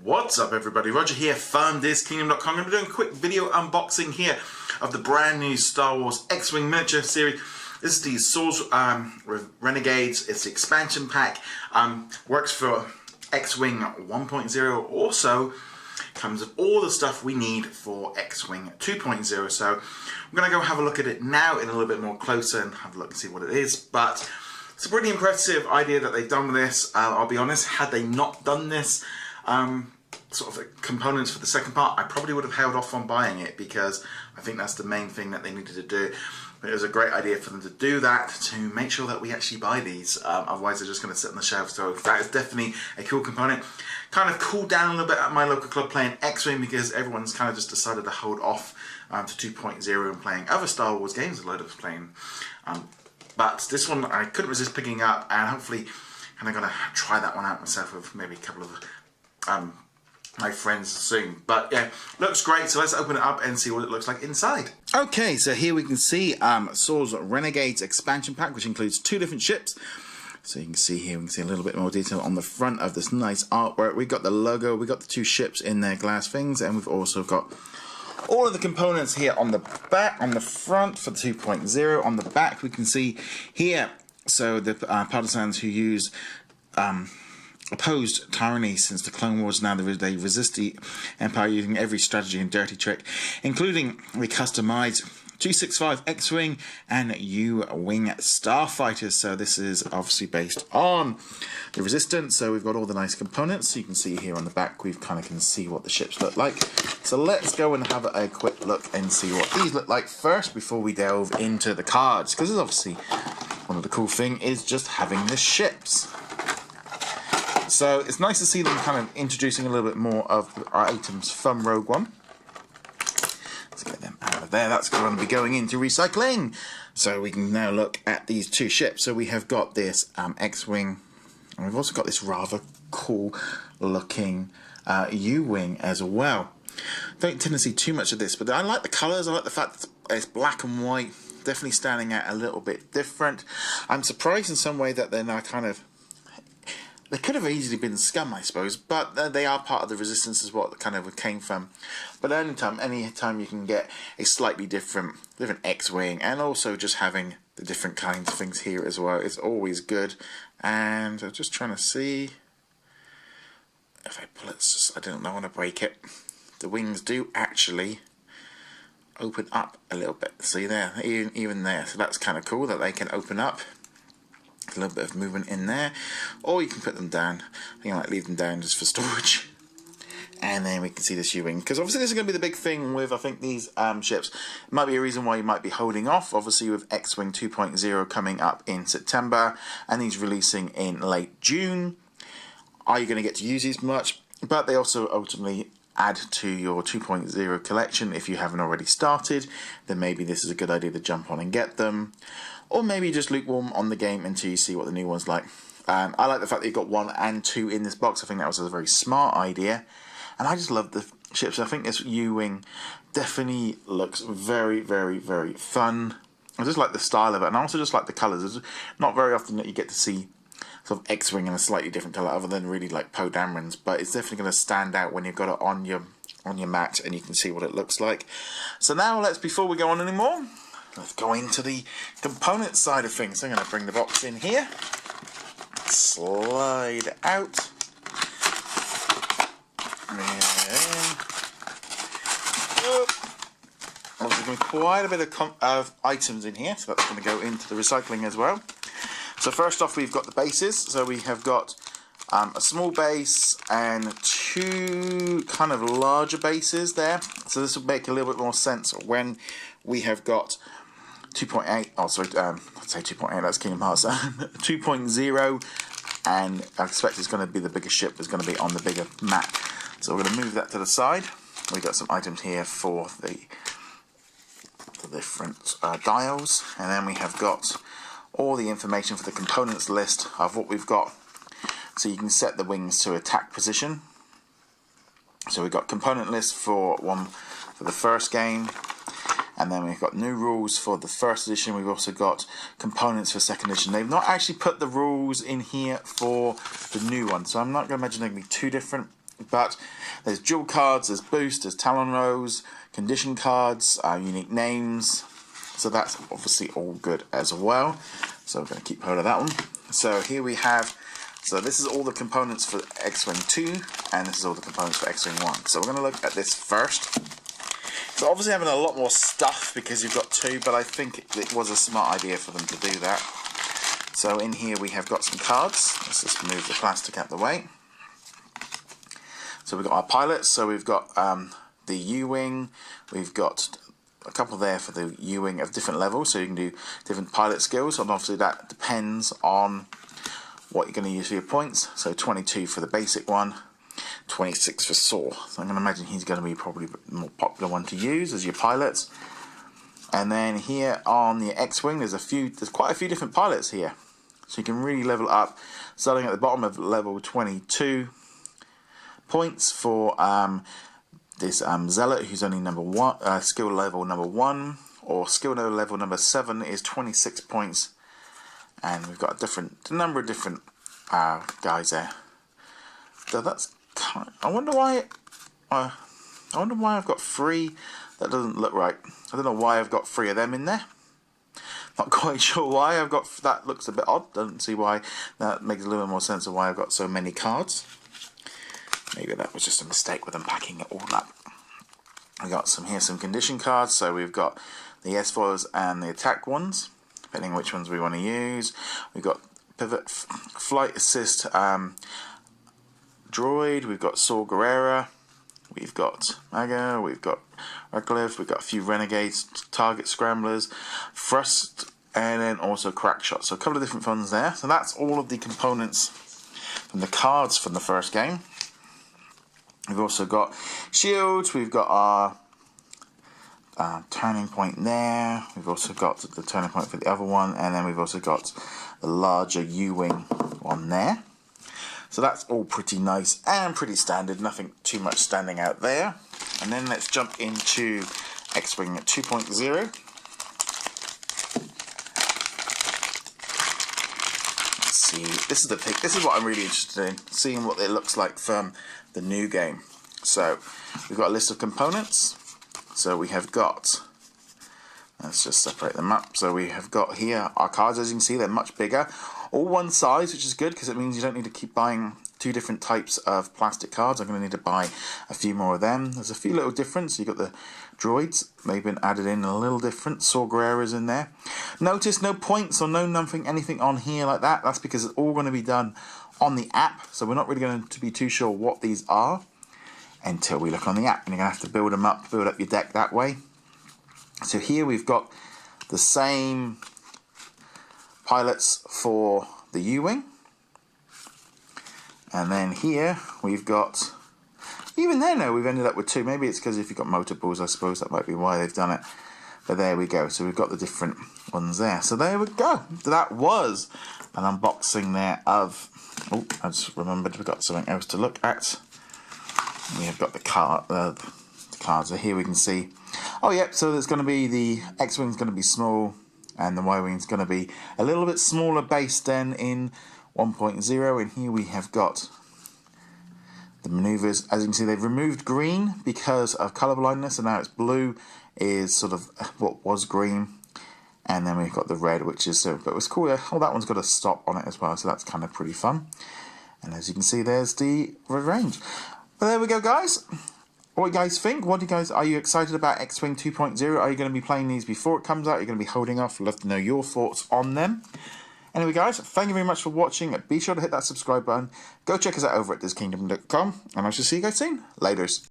What's up everybody, Roger here from DisKingdom.com. I'm going to be doing a quick video unboxing here of the brand new Star Wars X-Wing miniature series. This is the Swords Renegades. It's the expansion pack. Works for X-Wing 1.0. Also comes with all the stuff we need for X-Wing 2.0. So I'm going to go have a look at it now in a little bit more closer and have a look and see what it is. But it's a pretty impressive idea that they've done with this. I'll be honest, had they not done this sort of components for the second part, I probably would have held off on buying it, because I think that's the main thing that they needed to do. But it was a great idea for them to do that, to make sure that we actually buy these. Otherwise they're just going to sit on the shelf. So that is definitely a cool component. Kind of cooled down a little bit at my local club playing X-Wing, because everyone's kind of just decided to hold off to 2.0 and playing other Star Wars games. A load of us playing. But this one I couldn't resist picking up, and hopefully I'm going to try that one out myself with maybe a couple of my friends soon. But yeah, looks great, so let's open it up and see what it looks like inside. Okay, so here we can see Swords Renegades expansion pack, which includes 2 different ships. So you can see here, we can see a little bit more detail on the front of this nice artwork. We've got the logo, we've got the 2 ships in their glass things, and we've also got all of the components here on the back, on the front for the 2.0. On the back we can see here, so the partisans who use opposed tyranny since the Clone Wars, now they resist the Empire using every strategy and dirty trick, including the customized 265 X-Wing and U-Wing starfighters. So this is obviously based on the Resistance. So we've got all the nice components. So you can see here on the back, we kind of can see what the ships look like. So let's go and have a quick look and see what these look like first, before we delve into the cards, because obviously one of the cool things is just having the ships. So it's nice to see them kind of introducing a little bit more of our items from Rogue One. Let's get them out of there. That's going to be going into recycling. So we can now look at these 2 ships. So we have got this X-Wing, and we've also got this rather cool looking U-Wing as well. Don't tend to see too much of this, but I like the colours. I like the fact that it's black and white. Definitely standing out a little bit different. I'm surprised in some way that they're now kind of... They could have easily been scum, I suppose, but they are part of the Resistance, is what kind of came from. But any time you can get a slightly different X-Wing, and also just having the different kinds of things here as well, is always good. And I'm just trying to see if I pull it. I don't want to break it. The wings do actually open up a little bit. See there, even there. So that's kind of cool that they can open up. A little bit of movement in there, or you can put them down. I think I might leave them down just for storage. And then we can see this U-Wing, because obviously this is going to be the big thing with, I think, these ships. It might be a reason why you might be holding off, obviously, with X-Wing 2.0 coming up in September, and these releasing in late June. Are you going to get to use these much? But they also ultimately add to your 2.0 collection. If you haven't already started, then maybe this is a good idea to jump on and get them. Or maybe just lukewarm on the game until you see what the new one's like. I like the fact that you've got 1 and 2 in this box. I think that was a very smart idea. And I just love the ships. I think this U-Wing definitely looks very, very, very fun. I just like the style of it. And I also just like the colours. It's not very often that you get to see sort of X-Wing in a slightly different colour, other than really like Poe Dameron's. But it's definitely going to stand out when you've got it on your mat and you can see what it looks like. So now before we go on anymore, let's go into the component side of things. So I'm going to bring the box in here, slide out, there's going to be quite a bit of items in here, so that's going to go into the recycling as well. So first off, we've got the bases. So we have got a small base and 2 kind of larger bases there. So this will make a little bit more sense when we have got 2.8, oh sorry, I'd say 2.8, that's Kingdom Hearts, 2.0, and I expect it's going to be the bigger ship, is going to be on the bigger map. So we're going to move that to the side. We've got some items here for the different dials, and then we have got all the information for the components list of what we've got. So you can set the wings to attack position. So we've got component list for the first game. And then we've got new rules for the first edition. We've also got components for second edition. They've not actually put the rules in here for the new one, so I'm not going to imagine they can be too different But there's dual cards, there's boost, there's talon rows, condition cards, unique names. So that's obviously all good as well. So we're going to keep hold of that one. So here we have, so this is all the components for X-Wing 2, and this is all the components for X-Wing 1. So we're going to look at this first. So obviously having a lot more stuff because you've got 2, but I think it was a smart idea for them to do that. So in here we have got some cards. Let's just move the plastic out of the way. So we've got our pilots, so we've got the U-Wing, we've got a couple there for the U-Wing of different levels, so you can do different pilot skills, and obviously that depends on what you're going to use for your points. So 22 for the basic one, 26 for Saw. So I'm going to imagine he's going to be probably the more popular one to use as your pilots. And then here on the X-Wing, there's quite a few different pilots here, so you can really level up. Starting at the bottom of level 22 points for this Zealot, who's only number 1, skill level number 1, or skill level number 7 is 26 points, and we've got a number of different guys there. So that's kind of, I wonder why I've got 3. That doesn't look right. I don't know why I've got 3 of them in there. Not quite sure why I've got that. Looks a bit odd. Don't see why. That makes a little bit more sense of why I've got so many cards. Maybe that was just a mistake with unpacking it all up. We got some condition cards. So we've got the S-foils and the attack ones, depending which ones we want to use. We've got pivot, flight assist, droid. We've got Saw Gerrera. We've got Maga. We've got Radcliffe. We've got a few Renegades, target scramblers, thrust, and then also crack shot. So a couple of different ones there. So that's all of the components from the cards from the first game. We've also got shields, we've got our turning point there, we've also got the turning point for the other one, and then we've also got the larger U-Wing one there. So that's all pretty nice and pretty standard, nothing too much standing out there. And then let's jump into X-Wing 2.0. Let's see, this is what I'm really interested in, seeing what it looks like from the new game. So we've got a list of components. So we have got, let's just separate them up. So we have got here our cards. As you can see, they're much bigger, all one size, which is good because it means you don't need to keep buying 2 different types of plastic cards. I'm going to need to buy a few more of them. There's a few little difference. You've got the droids, they've been added in a little different. Saw Gerrera's in there. Notice no points or no nothing, anything on here like that. That's because it's all going to be done on the app, so we're not really going to be too sure what these are until we look on the app, and you're going to have to build them up, build up your deck that way. So here we've got the same pilots for the U-Wing, and then here we've got, even there now we've ended up with 2. Maybe it's because if you've got multiples, I suppose that might be why they've done it. But there we go, so we've got the different ones there. So there we go, that was an unboxing there of, oh, I just remembered we've got something else to look at. We have got the cards. So here we can see, oh yep, so there's going to be the X-Wing's going to be small, and the Y-Wing's going to be a little bit smaller base than in 1.0. And here we have got the maneuvers. As you can see, they've removed green because of colour blindness, and now it's blue is sort of what was green. And then we've got the red, which is, but it was cool. Oh, that one's got a stop on it as well, so that's kind of pretty fun. And as you can see, there's the range. But there we go, guys. What do you guys think? Are you excited about X-Wing 2.0? Are you going to be playing these before it comes out? Are you going to be holding off? I'd love to know your thoughts on them. Anyway, guys, thank you very much for watching. Be sure to hit that subscribe button. Go check us out over at DisKingdom.com, and I shall see you guys soon. Laters.